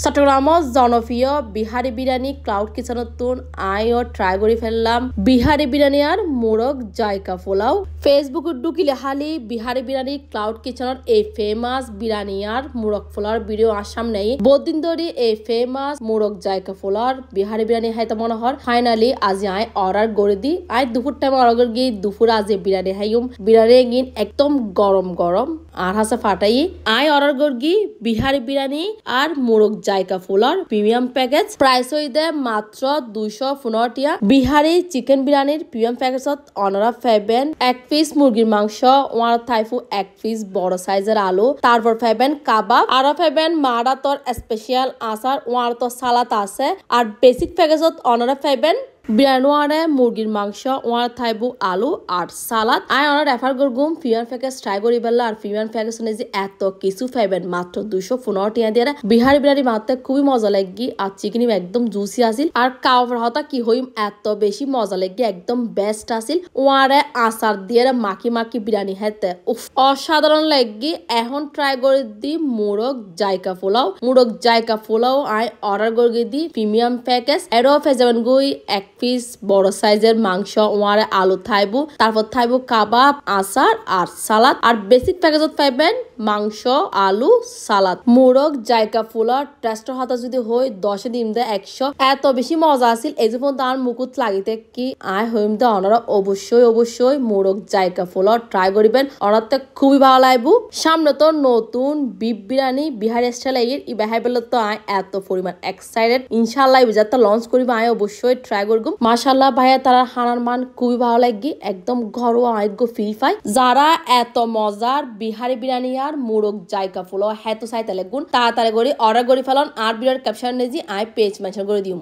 চট্টগ্রামত জনপ্রিয় বিহারি বিরিয়ানি ক্লাউড কিচেনতুন আইও ট্রাই করে ফেললাম বিহারি বিরিয়ানি আর মোরগ জায়কা পোলাও ফেসবুকত ঢুকিলে হালি বিহারি বিরিয়ানি ক্লাউড কিচেনত এই ফেমাস বিরিয়ানি আর মোরগ পোলাওর ভিডিও আসাম নেই বহুদিন ধরে এই ফেমাস মোরগ জায়কা পোলাওর বিহারি বিরিয়ানি হাইতে মনে হয় ফাইনালি আজি আই অর্ডার করে দি আই দুপুর টাইম অর্ডার গিয়ে দুপুর আজি বিরিয়ানি হাইম বিরিয়ানি গিন একদম গরম গরম আর হাসা ফাটাই আই অর্ডার করগি বিহারি বিরিয়ানি আর মোরগ জায়কা পোলাওর প্রিমিয়াম প্যাকেজ প্রাইস হইতে মাত্র 215 টিয়া বিহারি চিকেন বিরিয়ানির প্রিমিয়াম প্যাকেজত অনারা পাইবেন এক পিস মুরগির মাংস ওয়ার থাইফু এক পিস বড় সাইজের আলু তারপর পাইবেন কাবাব আর পাইবেন মারাতর স্পেশাল আচার ওয়ার তো সালাদ আছে আর বেসিক প্যাকেজত অনারা পাইবেন বিরিয়ানি মুরগির মাংস ওয়ার থাইবু আলু আর সালাদ আই অনার রেফার করগুম প্রিমিয়াম প্যাকেজ ট্রাই করি বেলা আর প্রিমিয়াম প্যাকেজ যে এত কিছু পাইবেন মাত্র 215 টিয়া দিয়ে বিহারি বিরিয়ানি মাত্র খুবই মজা লাগি আর চিকেন একদম জুসি আসিল আর কাওয়ার হতা কি হইম এত বেশি মজা লাগি একদম বেস্ট আসিল ওয়ারে আচার দিয়ে মাখি মাখি বিরিয়ানি হেতে অসাধারণ লাগি এখন ট্রাই করে দি মোরগ জায়কা পোলাও আই অর্ডার করে দি প্রিমিয়াম প্যাকেজ এরও ফেজাবেন গুই এক পিস বড় সাইজের মাংস ওয়ারে আলু থাইবু তারপর থাইবু কাবাব আচার আর সালাদ আর বেসিক প্যাকেজত পাইবেন মাংস আলু সালাদ মোরগ জায়কা পোলাও টেস্টর হাতা যদি হয় 10 দিন দে 100 এত বেশি মজা আছিল এই যে পর্যন্ত আর মুকুত লাগিতে কি আই হইম দে অনারা অবশ্যই মোরগ জায়কা পোলাও ট্রাই করিবেন অনারতে খুবই ভালো লাগবো সামনে তো নতুন বিফ বিরিয়ানি বিহারি স্টাইল এর ই বেহাইবেল তো আই এত পরিমাণ এক্সাইটেড ইনশাআল্লাহ বিজাতে লঞ্চ করিব আই অবশ্যই ট্রাই করব মাশাআল্লাহ ভাইয়া তারা হানার মান খুবই ভালো লাগি একদম ঘরোয়া আয়োগ্য ফিল পাই যারা এত মজার বিহারি বিরিয়ানি আর মোরগ জায়কা পোলাও হেতো চাইতে লাগুন তাড়াতাড়ি করে অর্ডার করে ফেলন আর ভিডিওর ক্যাপশন নেজি আই পেজ মেনশন করে দিম।